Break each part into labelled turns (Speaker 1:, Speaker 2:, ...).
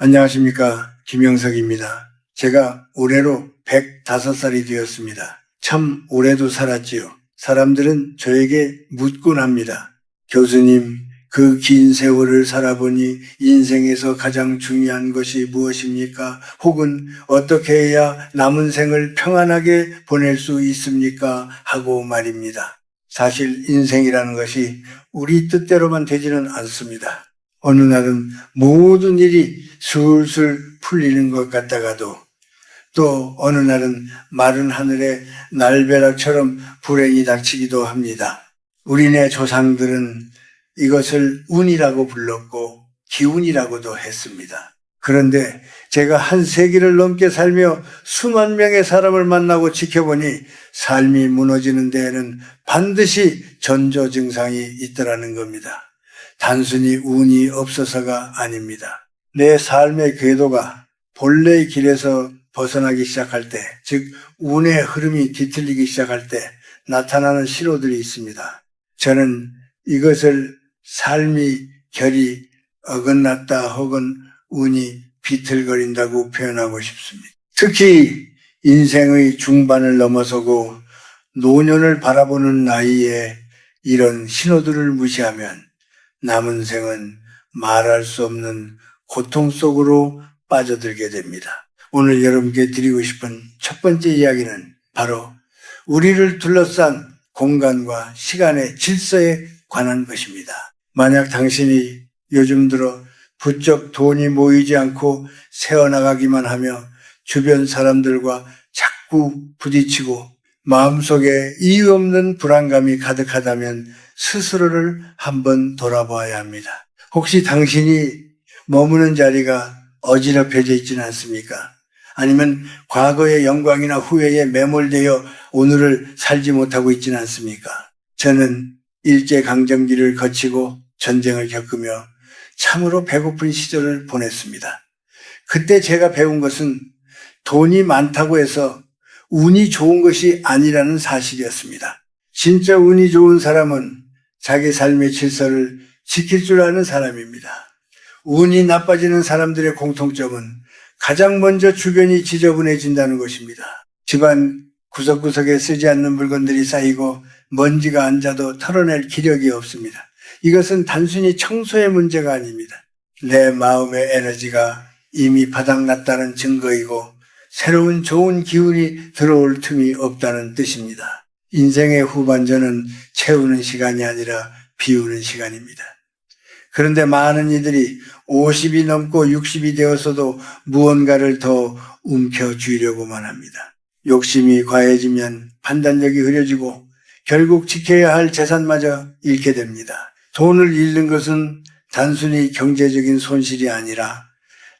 Speaker 1: 안녕하십니까. 김영석입니다. 제가 올해로 105살이 되었습니다. 참 오래도 살았지요. 사람들은 저에게 묻곤 합니다. 교수님, 그 긴 세월을 살아보니 인생에서 가장 중요한 것이 무엇입니까? 혹은 어떻게 해야 남은 생을 평안하게 보낼 수 있습니까? 하고 말입니다. 사실 인생이라는 것이 우리 뜻대로만 되지는 않습니다. 어느 날은 모든 일이 술술 풀리는 것 같다가도 또 어느 날은 마른 하늘에 날벼락처럼 불행이 닥치기도 합니다. 우리네 조상들은 이것을 운이라고 불렀고 기운이라고도 했습니다. 그런데 제가 한 세기를 넘게 살며 수만 명의 사람을 만나고 지켜보니 삶이 무너지는 데에는 반드시 전조 증상이 있더라는 겁니다. 단순히 운이 없어서가 아닙니다. 내 삶의 궤도가 본래의 길에서 벗어나기 시작할 때, 즉 운의 흐름이 뒤틀리기 시작할 때 나타나는 신호들이 있습니다. 저는 이것을 삶이 결이 어긋났다 혹은 운이 비틀거린다고 표현하고 싶습니다. 특히 인생의 중반을 넘어서고 노년을 바라보는 나이에 이런 신호들을 무시하면 남은 생은 말할 수 없는 고통 속으로 빠져들게 됩니다. 오늘 여러분께 드리고 싶은 첫 번째 이야기는 바로 우리를 둘러싼 공간과 시간의 질서에 관한 것입니다. 만약 당신이 요즘 들어 부쩍 돈이 모이지 않고 새어나가기만 하며 주변 사람들과 자꾸 부딪히고 마음속에 이유 없는 불안감이 가득하다면 스스로를 한번 돌아봐야 합니다. 혹시 당신이 머무는 자리가 어지럽혀져 있지는 않습니까? 아니면 과거의 영광이나 후회에 매몰되어 오늘을 살지 못하고 있지는 않습니까? 저는 일제강점기를 거치고 전쟁을 겪으며 참으로 배고픈 시절을 보냈습니다. 그때 제가 배운 것은 돈이 많다고 해서 운이 좋은 것이 아니라는 사실이었습니다. 진짜 운이 좋은 사람은 자기 삶의 질서를 지킬 줄 아는 사람입니다. 운이 나빠지는 사람들의 공통점은 가장 먼저 주변이 지저분해진다는 것입니다. 집안 구석구석에 쓰지 않는 물건들이 쌓이고 먼지가 앉아도 털어낼 기력이 없습니다. 이것은 단순히 청소의 문제가 아닙니다. 내 마음의 에너지가 이미 바닥났다는 증거이고 새로운 좋은 기운이 들어올 틈이 없다는 뜻입니다. 인생의 후반전은 채우는 시간이 아니라 비우는 시간입니다. 그런데 많은 이들이 50이 넘고 60이 되어서도 무언가를 더 움켜쥐려고만 합니다. 욕심이 과해지면 판단력이 흐려지고 결국 지켜야 할 재산마저 잃게 됩니다. 돈을 잃는 것은 단순히 경제적인 손실이 아니라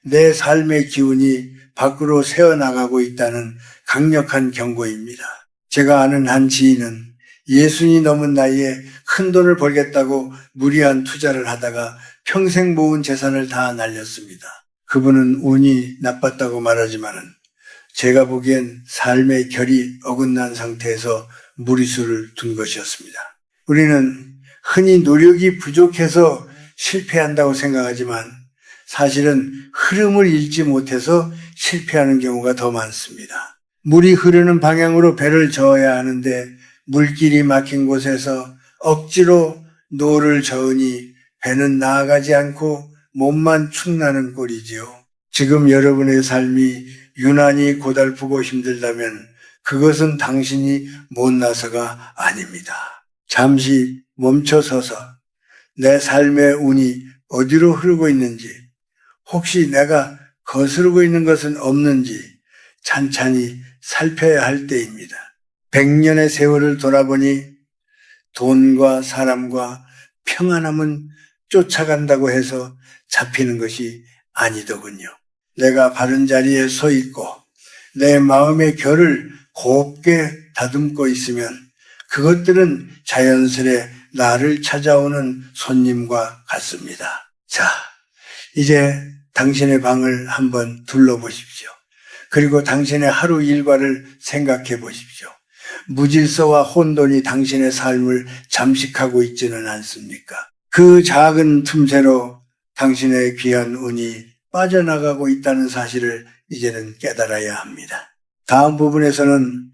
Speaker 1: 내 삶의 기운이 밖으로 새어나가고 있다는 강력한 경고입니다. 제가 아는 한 지인은 60이 넘은 나이에 큰 돈을 벌겠다고 무리한 투자를 하다가 평생 모은 재산을 다 날렸습니다. 그분은 운이 나빴다고 말하지만은 제가 보기엔 삶의 결이 어긋난 상태에서 무리수를 둔 것이었습니다. 우리는 흔히 노력이 부족해서 실패한다고 생각하지만 사실은 흐름을 잃지 못해서 실패하는 경우가 더 많습니다. 물이 흐르는 방향으로 배를 저어야 하는데 물길이 막힌 곳에서 억지로 노를 저으니 배는 나아가지 않고 몸만 축나는 꼴이지요. 지금 여러분의 삶이 유난히 고달프고 힘들다면 그것은 당신이 못나서가 아닙니다. 잠시 멈춰서서 내 삶의 운이 어디로 흐르고 있는지, 혹시 내가 거스르고 있는 것은 없는지 찬찬히 살펴야 할 때입니다. 100년의 세월을 돌아보니 돈과 사람과 평안함은 쫓아간다고 해서 잡히는 것이 아니더군요. 내가 바른 자리에 서 있고 내 마음의 결을 곱게 다듬고 있으면 그것들은 자연스레 나를 찾아오는 손님과 같습니다. 자, 이제 당신의 방을 한번 둘러보십시오. 그리고 당신의 하루 일과를 생각해 보십시오. 무질서와 혼돈이 당신의 삶을 잠식하고 있지는 않습니까? 그 작은 틈새로 당신의 귀한 운이 빠져나가고 있다는 사실을 이제는 깨달아야 합니다. 다음 부분에서는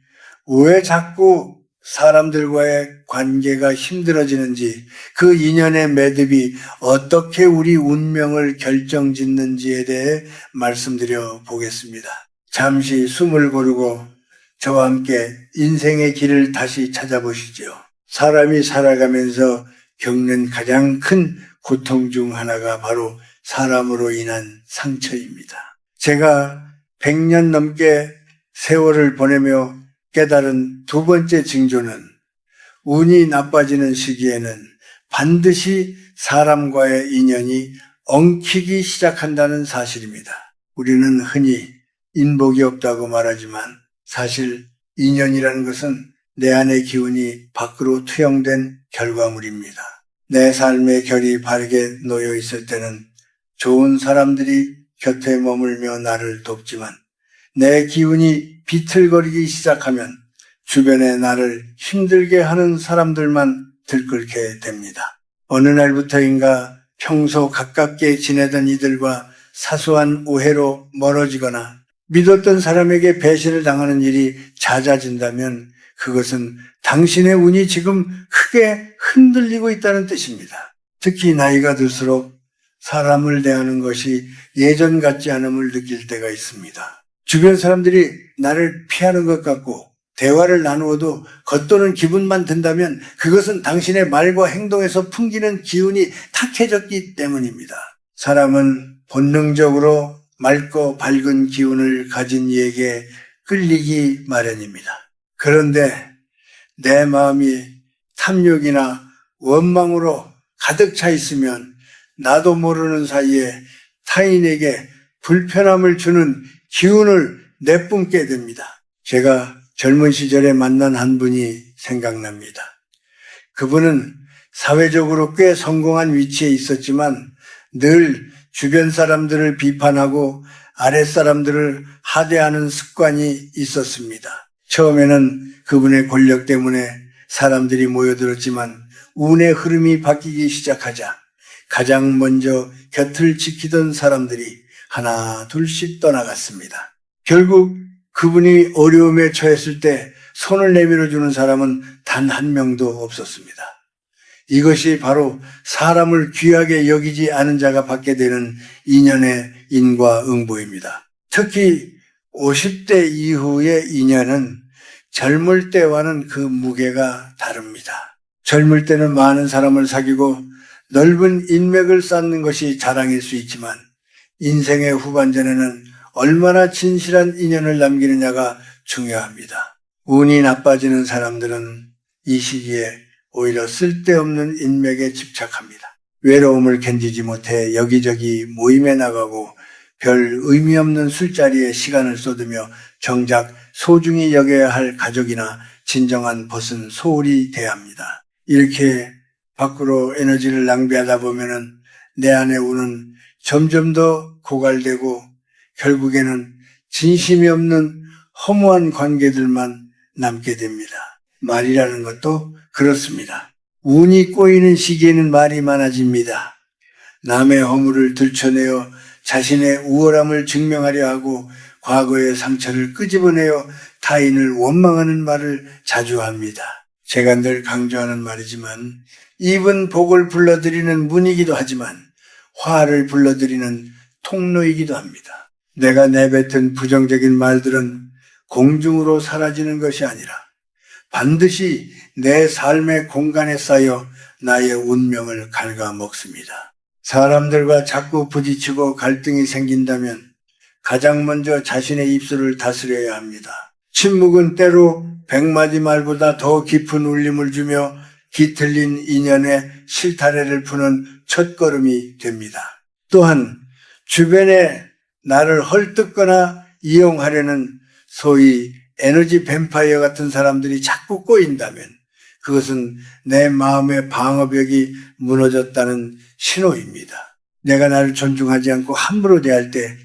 Speaker 1: 왜 자꾸 사람들과의 관계가 힘들어지는지, 그 인연의 매듭이 어떻게 우리 운명을 결정짓는지에 대해 말씀드려 보겠습니다. 잠시 숨을 고르고 저와 함께 인생의 길을 다시 찾아보시죠. 사람이 살아가면서 겪는 가장 큰 고통 중 하나가 바로 사람으로 인한 상처입니다. 제가 100년 넘게 세월을 보내며 깨달은 두 번째 징조는 운이 나빠지는 시기에는 반드시 사람과의 인연이 엉키기 시작한다는 사실입니다. 우리는 흔히 인복이 없다고 말하지만 사실 인연이라는 것은 내 안의 기운이 밖으로 투영된 결과물입니다. 내 삶의 결이 바르게 놓여 있을 때는 좋은 사람들이 곁에 머물며 나를 돕지만 내 기운이 비틀거리기 시작하면 주변에 나를 힘들게 하는 사람들만 들끓게 됩니다. 어느 날부터인가 평소 가깝게 지내던 이들과 사소한 오해로 멀어지거나 믿었던 사람에게 배신을 당하는 일이 잦아진다면 그것은 당신의 운이 지금 크게 흔들리고 있다는 뜻입니다. 특히 나이가 들수록 사람을 대하는 것이 예전 같지 않음을 느낄 때가 있습니다. 주변 사람들이 나를 피하는 것 같고 대화를 나누어도 겉도는 기분만 든다면 그것은 당신의 말과 행동에서 풍기는 기운이 탁해졌기 때문입니다. 사람은 본능적으로 맑고 밝은 기운을 가진 이에게 끌리기 마련입니다. 그런데 내 마음이 탐욕이나 원망으로 가득 차 있으면 나도 모르는 사이에 타인에게 불편함을 주는 기운을 내뿜게 됩니다. 제가 젊은 시절에 만난 한 분이 생각납니다. 그분은 사회적으로 꽤 성공한 위치에 있었지만 늘 주변 사람들을 비판하고 아랫사람들을 하대하는 습관이 있었습니다. 처음에는 그분의 권력 때문에 사람들이 모여들었지만 운의 흐름이 바뀌기 시작하자 가장 먼저 곁을 지키던 사람들이 하나 둘씩 떠나갔습니다. 결국 그분이 어려움에 처했을 때 손을 내밀어 주는 사람은 단 한 명도 없었습니다. 이것이 바로 사람을 귀하게 여기지 않은 자가 받게 되는 인연의 인과응보입니다. 특히 50대 이후의 인연은 젊을 때와는 그 무게가 다릅니다. 젊을 때는 많은 사람을 사귀고 넓은 인맥을 쌓는 것이 자랑일 수 있지만 인생의 후반전에는 얼마나 진실한 인연을 남기느냐가 중요합니다. 운이 나빠지는 사람들은 이 시기에 오히려 쓸데없는 인맥에 집착합니다. 외로움을 견디지 못해 여기저기 모임에 나가고 별 의미 없는 술자리에 시간을 쏟으며 정작 소중히 여겨야 할 가족이나 진정한 벗은 소홀히 대합니다. 이렇게 밖으로 에너지를 낭비하다 보면은 내 안의 운은 점점 더 고갈되고 결국에는 진심이 없는 허무한 관계들만 남게 됩니다. 말이라는 것도 그렇습니다. 운이 꼬이는 시기에는 말이 많아집니다. 남의 허물을 들춰내어 자신의 우월함을 증명하려 하고 과거의 상처를 끄집어내어 타인을 원망하는 말을 자주 합니다. 제가 늘 강조하는 말이지만 입은 복을 불러들이는 문이기도 하지만 화를 불러들이는 통로이기도 합니다. 내가 내뱉은 부정적인 말들은 공중으로 사라지는 것이 아니라 반드시 내 삶의 공간에 쌓여 나의 운명을 갉아먹습니다. 사람들과 자꾸 부딪히고 갈등이 생긴다면 가장 먼저 자신의 입술을 다스려야 합니다. 침묵은 때로 100마디 말보다 더 깊은 울림을 주며 뒤틀린 인연의 실타래를 푸는 첫걸음이 됩니다. 또한 주변에 나를 헐뜯거나 이용하려는 소위 에너지 뱀파이어 같은 사람들이 자꾸 꼬인다면 그것은 내 마음의 방어벽이 무너졌다는 신호입니다. 내가 나를 존중하지 않고 함부로 대할 때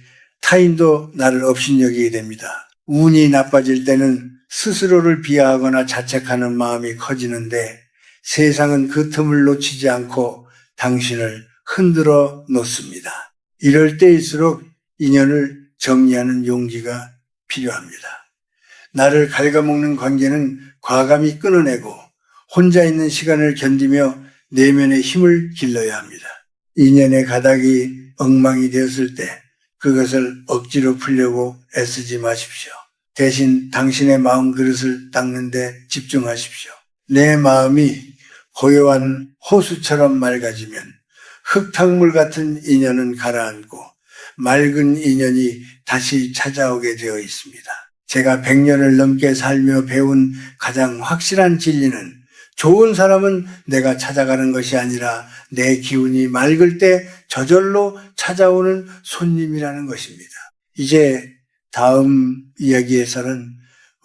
Speaker 1: 타인도 나를 업신여기게 됩니다. 운이 나빠질 때는 스스로를 비하하거나 자책하는 마음이 커지는데 세상은 그 틈을 놓치지 않고 당신을 흔들어 놓습니다. 이럴 때일수록 인연을 정리하는 용기가 필요합니다. 나를 갉아먹는 관계는 과감히 끊어내고 혼자 있는 시간을 견디며 내면의 힘을 길러야 합니다. 인연의 가닥이 엉망이 되었을 때 그것을 억지로 풀려고 애쓰지 마십시오. 대신 당신의 마음 그릇을 닦는 데 집중하십시오. 내 마음이 고요한 호수처럼 맑아지면 흙탕물 같은 인연은 가라앉고 맑은 인연이 다시 찾아오게 되어 있습니다. 제가 100년을 넘게 살며 배운 가장 확실한 진리는 좋은 사람은 내가 찾아가는 것이 아니라 내 기운이 맑을 때 저절로 찾아오는 손님이라는 것입니다. 이제 다음 이야기에서는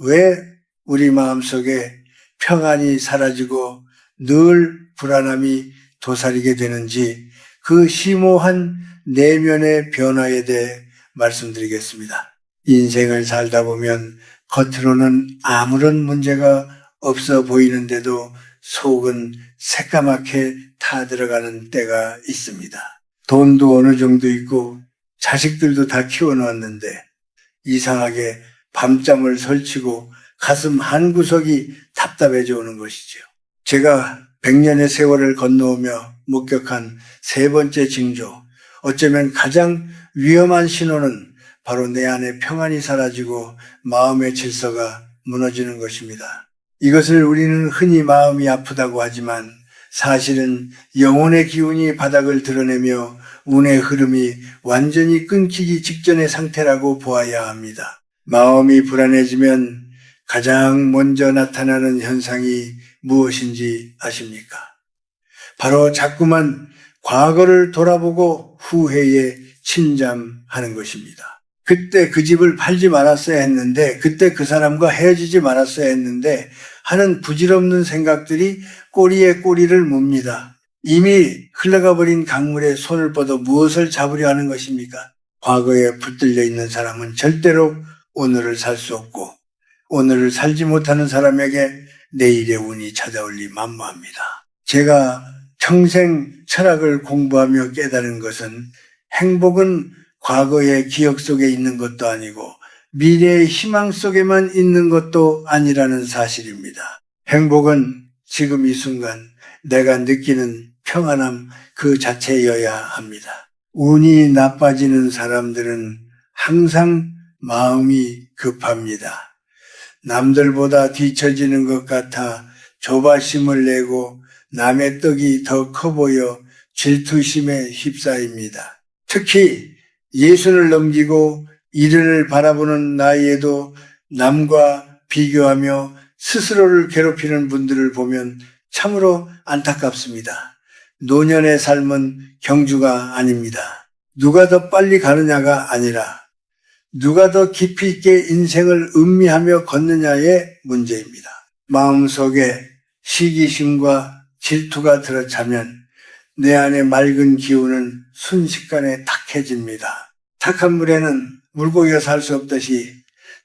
Speaker 1: 왜 우리 마음속에 평안이 사라지고 늘 불안함이 도사리게 되는지 그 심오한 내면의 변화에 대해 말씀드리겠습니다. 인생을 살다 보면 겉으로는 아무런 문제가 없어 보이는데도 속은 새까맣게 타들어가는 때가 있습니다. 돈도 어느 정도 있고 자식들도 다 키워놨는데 이상하게 밤잠을 설치고 가슴 한구석이 답답해져 오는 것이죠. 제가 100년의 세월을 건너오며 목격한 세 번째 징조, 어쩌면 가장 위험한 신호는 바로 내 안에 평안이 사라지고 마음의 질서가 무너지는 것입니다. 이것을 우리는 흔히 마음이 아프다고 하지만 사실은 영혼의 기운이 바닥을 드러내며 운의 흐름이 완전히 끊기기 직전의 상태라고 보아야 합니다. 마음이 불안해지면 가장 먼저 나타나는 현상이 무엇인지 아십니까? 바로 자꾸만 과거를 돌아보고 후회에 침잠하는 것입니다. 그때 그 집을 팔지 말았어야 했는데, 그때 그 사람과 헤어지지 말았어야 했는데 하는 부질없는 생각들이 꼬리에 꼬리를 뭅니다. 이미 흘러가 버린 강물에 손을 뻗어 무엇을 잡으려 하는 것입니까? 과거에 붙들려 있는 사람은 절대로 오늘을 살 수 없고 오늘을 살지 못하는 사람에게 내일의 운이 찾아올 리 만무합니다. 제가 평생 철학을 공부하며 깨달은 것은 행복은 과거의 기억 속에 있는 것도 아니고 미래의 희망 속에만 있는 것도 아니라는 사실입니다. 행복은 지금 이 순간 내가 느끼는 평안함 그 자체여야 합니다. 운이 나빠지는 사람들은 항상 마음이 급합니다. 남들보다 뒤처지는 것 같아 조바심을 내고 남의 떡이 더 커 보여 질투심에 휩싸입니다. 특히 예순을 넘기고 이른을 바라보는 나이에도 남과 비교하며 스스로를 괴롭히는 분들을 보면 참으로 안타깝습니다. 노년의 삶은 경주가 아닙니다. 누가 더 빨리 가느냐가 아니라 누가 더 깊이 있게 인생을 음미하며 걷느냐의 문제입니다. 마음속에 시기심과 질투가 들어차면 내 안의 맑은 기운은 순식간에 탁해집니다. 탁한 물에는 물고기가 살 수 없듯이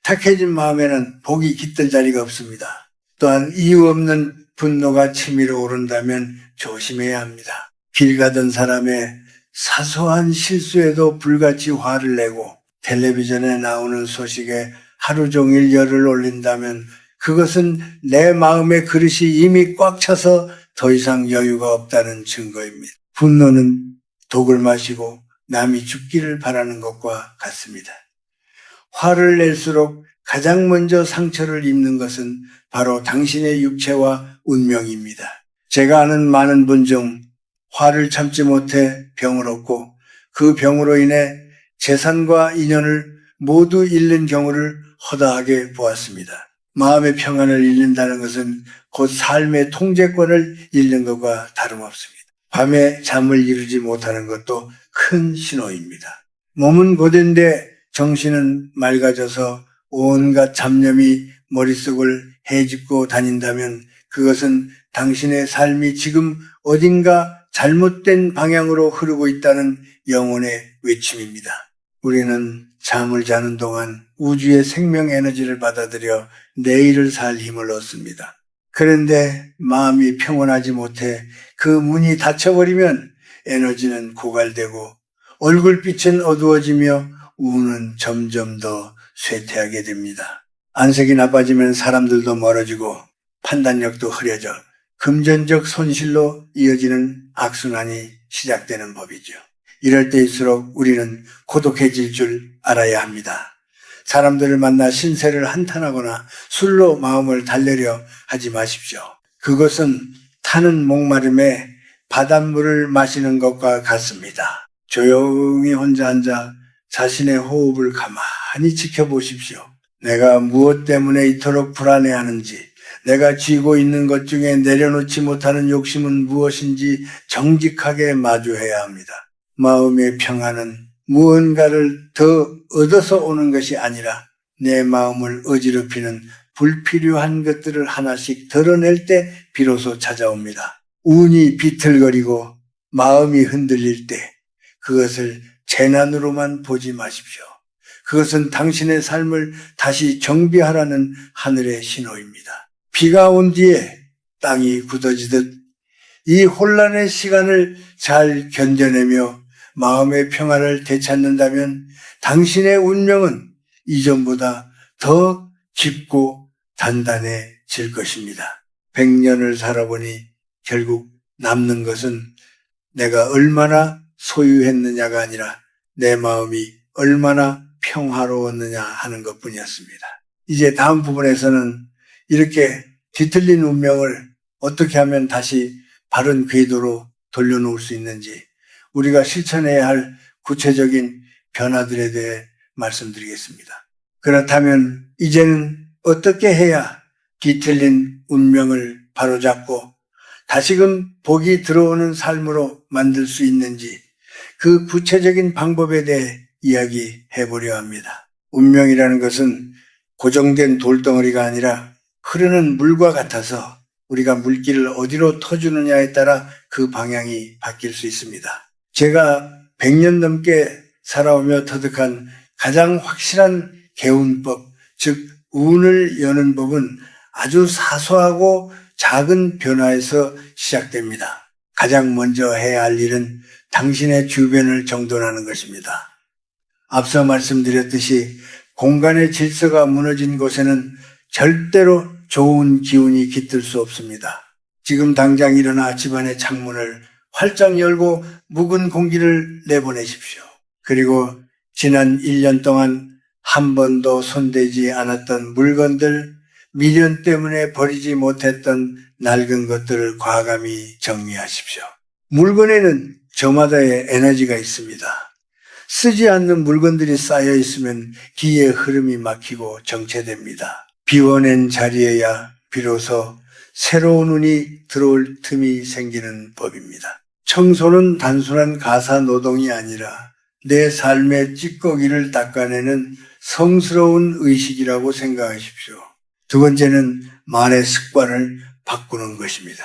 Speaker 1: 탁해진 마음에는 복이 깃들 자리가 없습니다. 또한 이유 없는 분노가 치밀어 오른다면 조심해야 합니다. 길 가던 사람의 사소한 실수에도 불같이 화를 내고 텔레비전에 나오는 소식에 하루 종일 열을 올린다면 그것은 내 마음의 그릇이 이미 꽉 차서 더 이상 여유가 없다는 증거입니다. 분노는 독을 마시고 남이 죽기를 바라는 것과 같습니다. 화를 낼수록 가장 먼저 상처를 입는 것은 바로 당신의 육체와 운명입니다. 제가 아는 많은 분 중 화를 참지 못해 병을 얻고 그 병으로 인해 재산과 인연을 모두 잃는 경우를 허다하게 보았습니다. 마음의 평안을 잃는다는 것은 곧 삶의 통제권을 잃는 것과 다름없습니다. 밤에 잠을 이루지 못하는 것도 큰 신호입니다. 몸은 고된데 정신은 맑아져서 온갖 잡념이 머릿속을 헤집고 다닌다면 그것은 당신의 삶이 지금 어딘가 잘못된 방향으로 흐르고 있다는 영혼의 외침입니다. 우리는 잠을 자는 동안 우주의 생명 에너지를 받아들여 내일을 살 힘을 얻습니다. 그런데 마음이 평온하지 못해 그 문이 닫혀버리면 에너지는 고갈되고 얼굴빛은 어두워지며 우는 점점 더 쇠퇴하게 됩니다. 안색이 나빠지면 사람들도 멀어지고 판단력도 흐려져 금전적 손실로 이어지는 악순환이 시작되는 법이죠. 이럴 때일수록 우리는 고독해질 줄 알아야 합니다. 사람들을 만나 신세를 한탄하거나 술로 마음을 달래려 하지 마십시오. 그것은 타는 목마름에 바닷물을 마시는 것과 같습니다. 조용히 혼자 앉아 자신의 호흡을 가만히 지켜보십시오. 내가 무엇 때문에 이토록 불안해하는지, 내가 쥐고 있는 것 중에 내려놓지 못하는 욕심은 무엇인지 정직하게 마주해야 합니다. 마음의 평안은 무언가를 더 얻어서 오는 것이 아니라 내 마음을 어지럽히는 불필요한 것들을 하나씩 덜어낼 때 비로소 찾아옵니다. 운이 비틀거리고 마음이 흔들릴 때 그것을 재난으로만 보지 마십시오. 그것은 당신의 삶을 다시 정비하라는 하늘의 신호입니다. 비가 온 뒤에 땅이 굳어지듯 이 혼란의 시간을 잘 견뎌내며 마음의 평화를 되찾는다면 당신의 운명은 이전보다 더 깊고 단단해질 것입니다. 100년을 살아보니 결국 남는 것은 내가 얼마나 소유했느냐가 아니라 내 마음이 얼마나 평화로웠느냐 하는 것뿐이었습니다. 이제 다음 부분에서는 이렇게 뒤틀린 운명을 어떻게 하면 다시 바른 궤도로 돌려놓을 수 있는지 우리가 실천해야 할 구체적인 변화들에 대해 말씀드리겠습니다. 그렇다면 이제는 어떻게 해야 뒤틀린 운명을 바로잡고 다시금 복이 들어오는 삶으로 만들 수 있는지 그 구체적인 방법에 대해 이야기해 보려 합니다. 운명이라는 것은 고정된 돌덩어리가 아니라 흐르는 물과 같아서 우리가 물길을 어디로 터주느냐에 따라 그 방향이 바뀔 수 있습니다. 제가 100년 넘게 살아오며 터득한 가장 확실한 개운법, 즉 운을 여는 법은 아주 사소하고 작은 변화에서 시작됩니다. 가장 먼저 해야 할 일은 당신의 주변을 정돈하는 것입니다. 앞서 말씀드렸듯이 공간의 질서가 무너진 곳에는 절대로 좋은 기운이 깃들 수 없습니다. 지금 당장 일어나 집안의 창문을 활짝 열고 묵은 공기를 내보내십시오. 그리고 지난 1년 동안 한 번도 손대지 않았던 물건들, 미련 때문에 버리지 못했던 낡은 것들을 과감히 정리하십시오. 물건에는 저마다의 에너지가 있습니다. 쓰지 않는 물건들이 쌓여 있으면 기의 흐름이 막히고 정체됩니다. 비워낸 자리에야 비로소 새로운 운이 들어올 틈이 생기는 법입니다. 청소는 단순한 가사 노동이 아니라 내 삶의 찌꺼기를 닦아내는 성스러운 의식이라고 생각하십시오. 두 번째는 말의 습관을 바꾸는 것입니다.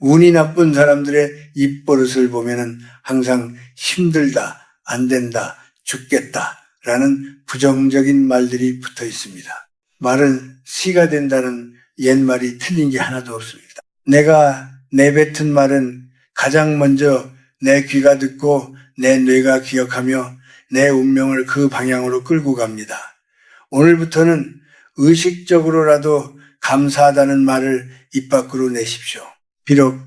Speaker 1: 운이 나쁜 사람들의 입버릇을 보면은 항상 힘들다, 안 된다, 죽겠다 라는 부정적인 말들이 붙어 있습니다. 말은 씨가 된다는 옛말이 틀린 게 하나도 없습니다. 내가 내뱉은 말은 가장 먼저 내 귀가 듣고 내 뇌가 기억하며 내 운명을 그 방향으로 끌고 갑니다. 오늘부터는 의식적으로라도 감사하다는 말을 입 밖으로 내십시오. 비록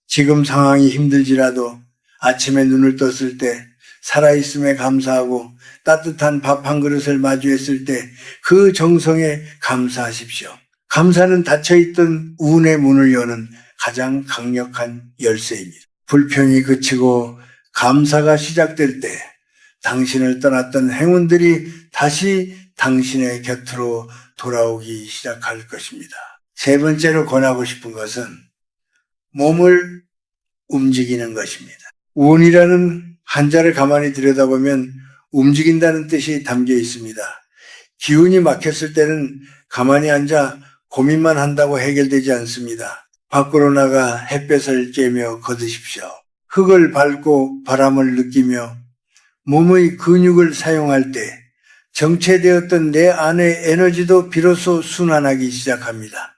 Speaker 1: 지금 상황이 힘들지라도 아침에 눈을 떴을 때 살아있음에 감사하고 따뜻한 밥 한 그릇을 마주했을 때 그 정성에 감사하십시오. 감사는 닫혀있던 운의 문을 여는 가장 강력한 열쇠입니다. 불평이 그치고 감사가 시작될 때 당신을 떠났던 행운들이 다시 당신의 곁으로 돌아오기 시작할 것입니다. 세 번째로 권하고 싶은 것은 몸을 움직이는 것입니다. 운이라는 한자를 가만히 들여다보면 움직인다는 뜻이 담겨 있습니다. 기운이 막혔을 때는 가만히 앉아 고민만 한다고 해결되지 않습니다. 밖으로 나가 햇볕을 쬐며 걷으십시오. 흙을 밟고 바람을 느끼며 몸의 근육을 사용할 때 정체되었던 내 안의 에너지도 비로소 순환하기 시작합니다.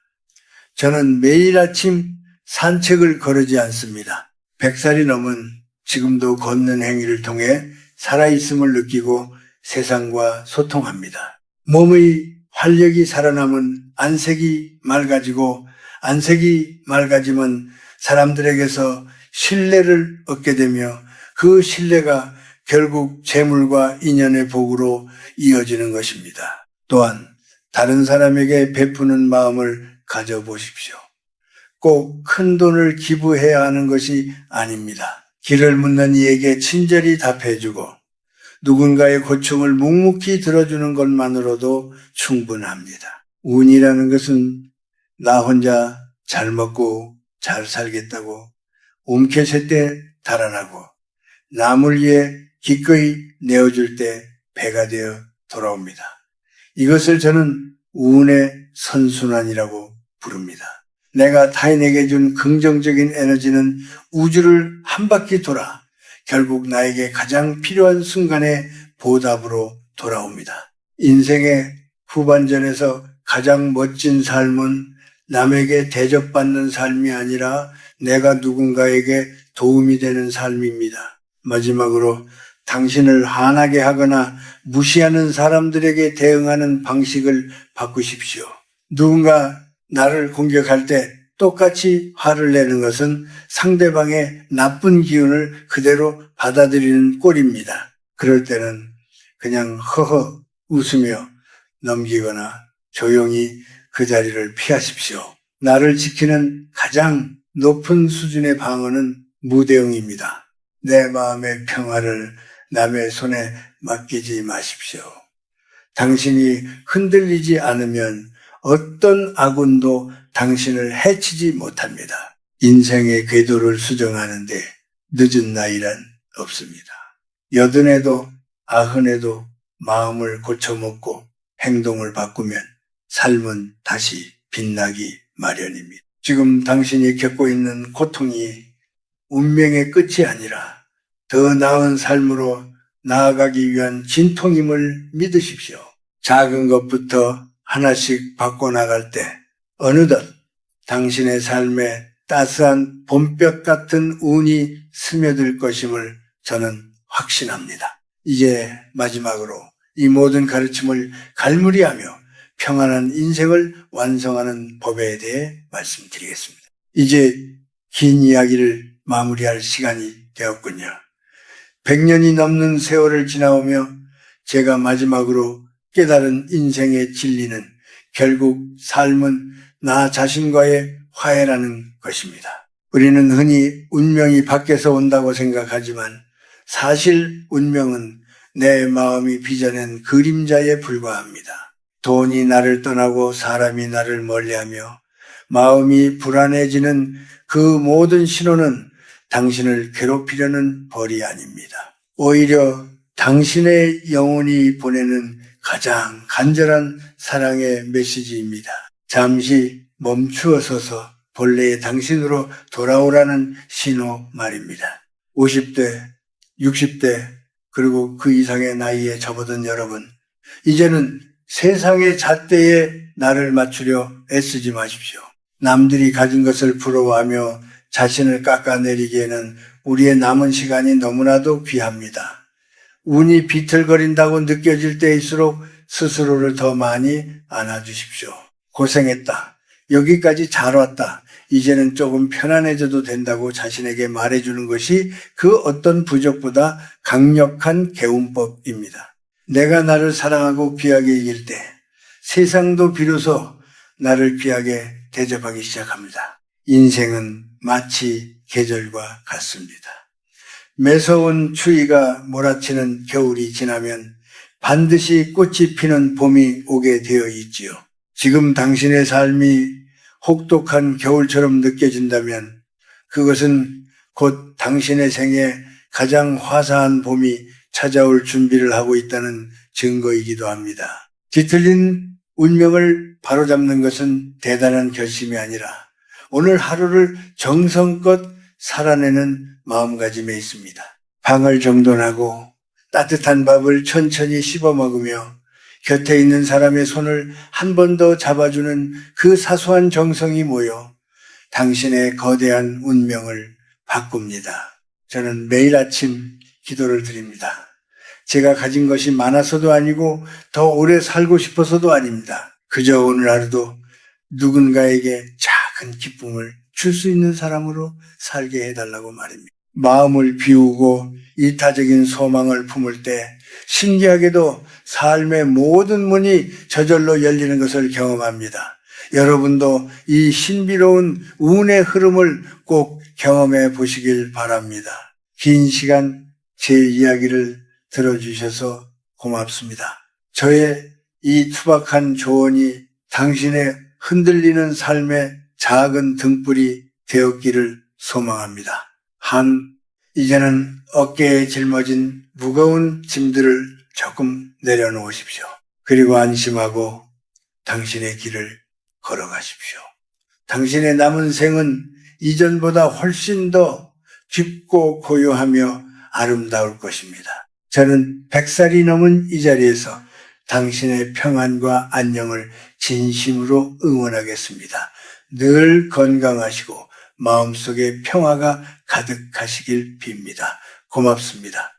Speaker 1: 저는 매일 아침 산책을 거르지 않습니다. 100살이 넘은 지금도 걷는 행위를 통해 살아있음을 느끼고 세상과 소통합니다. 몸의 활력이 살아남은 안색이 맑아지고 안색이 맑아지면 사람들에게서 신뢰를 얻게 되며 그 신뢰가 결국 재물과 인연의 복으로 이어지는 것입니다. 또한 다른 사람에게 베푸는 마음을 가져보십시오. 꼭 큰 돈을 기부해야 하는 것이 아닙니다. 길을 묻는 이에게 친절히 답해주고 누군가의 고충을 묵묵히 들어주는 것만으로도 충분합니다. 운이라는 것은 나 혼자 잘 먹고 잘 살겠다고 움켜샜을 때 달아나고 남을 위해 기꺼이 내어줄 때 배가 되어 돌아옵니다. 이것을 저는 운의 선순환이라고 부릅니다. 내가 타인에게 준 긍정적인 에너지는 우주를 한 바퀴 돌아 결국 나에게 가장 필요한 순간에 보답으로 돌아옵니다. 인생의 후반전에서 가장 멋진 삶은 남에게 대접받는 삶이 아니라 내가 누군가에게 도움이 되는 삶입니다. 마지막으로 당신을 화나게 하거나 무시하는 사람들에게 대응하는 방식을 바꾸십시오. 누군가 나를 공격할 때 똑같이 화를 내는 것은 상대방의 나쁜 기운을 그대로 받아들이는 꼴입니다. 그럴 때는 그냥 허허 웃으며 넘기거나 조용히 그 자리를 피하십시오. 나를 지키는 가장 높은 수준의 방어는 무대응입니다. 내 마음의 평화를 남의 손에 맡기지 마십시오. 당신이 흔들리지 않으면 어떤 아군도 당신을 해치지 못합니다. 인생의 궤도를 수정하는데 늦은 나이란 없습니다. 여든에도 아흔에도 마음을 고쳐먹고 행동을 바꾸면 삶은 다시 빛나기 마련입니다. 지금 당신이 겪고 있는 고통이 운명의 끝이 아니라 더 나은 삶으로 나아가기 위한 진통임을 믿으십시오. 작은 것부터 하나씩 바꿔나갈 때 어느덧 당신의 삶에 따스한 봄볕 같은 운이 스며들 것임을 저는 확신합니다. 이제 마지막으로 이 모든 가르침을 갈무리하며 평안한 인생을 완성하는 법에 대해 말씀드리겠습니다. 이제 긴 이야기를 마무리할 시간이 되었군요. 100년이 넘는 세월을 지나오며 제가 마지막으로 깨달은 인생의 진리는 결국 삶은 나 자신과의 화해라는 것입니다. 우리는 흔히 운명이 밖에서 온다고 생각하지만 사실 운명은 내 마음이 빚어낸 그림자에 불과합니다. 돈이 나를 떠나고 사람이 나를 멀리하며 마음이 불안해지는 그 모든 신호는 당신을 괴롭히려는 벌이 아닙니다. 오히려 당신의 영혼이 보내는 가장 간절한 사랑의 메시지입니다. 잠시 멈추어 서서 본래의 당신으로 돌아오라는 신호 말입니다. 50대, 60대, 그리고 그 이상의 나이에 접어든 여러분, 이제는 세상의 잣대에 나를 맞추려 애쓰지 마십시오. 남들이 가진 것을 부러워하며 자신을 깎아내리기에는 우리의 남은 시간이 너무나도 귀합니다. 운이 비틀거린다고 느껴질 때일수록 스스로를 더 많이 안아주십시오. 고생했다. 여기까지 잘 왔다. 이제는 조금 편안해져도 된다고 자신에게 말해주는 것이 그 어떤 부적보다 강력한 개운법입니다. 내가 나를 사랑하고 귀하게 이길 때 세상도 비로소 나를 귀하게 대접하기 시작합니다. 인생은 마치 계절과 같습니다. 매서운 추위가 몰아치는 겨울이 지나면 반드시 꽃이 피는 봄이 오게 되어 있지요. 지금 당신의 삶이 혹독한 겨울처럼 느껴진다면 그것은 곧 당신의 생에 가장 화사한 봄이 찾아올 준비를 하고 있다는 증거이기도 합니다. 뒤틀린 운명을 바로잡는 것은 대단한 결심이 아니라 오늘 하루를 정성껏 살아내는 마음가짐에 있습니다. 방을 정돈하고 따뜻한 밥을 천천히 씹어 먹으며 곁에 있는 사람의 손을 한 번 더 잡아주는 그 사소한 정성이 모여 당신의 거대한 운명을 바꿉니다. 저는 매일 아침 기도를 드립니다. 제가 가진 것이 많아서도 아니고 더 오래 살고 싶어서도 아닙니다. 그저 오늘 하루도 누군가에게 작은 기쁨을 줄 수 있는 사람으로 살게 해달라고 말입니다. 마음을 비우고 이타적인 소망을 품을 때 신기하게도 삶의 모든 문이 저절로 열리는 것을 경험합니다. 여러분도 이 신비로운 운의 흐름을 꼭 경험해 보시길 바랍니다. 긴 시간 제 이야기를 들어주셔서 고맙습니다. 저의 이 투박한 조언이 당신의 흔들리는 삶의 작은 등불이 되었기를 소망합니다. 이제는 어깨에 짊어진 무거운 짐들을 조금 내려놓으십시오. 그리고 안심하고 당신의 길을 걸어가십시오. 당신의 남은 생은 이전보다 훨씬 더 깊고 고요하며 아름다울 것입니다. 저는 100살이 넘은 이 자리에서 당신의 평안과 안녕을 진심으로 응원하겠습니다. 늘 건강하시고 마음속에 평화가 가득하시길 빕니다. 고맙습니다.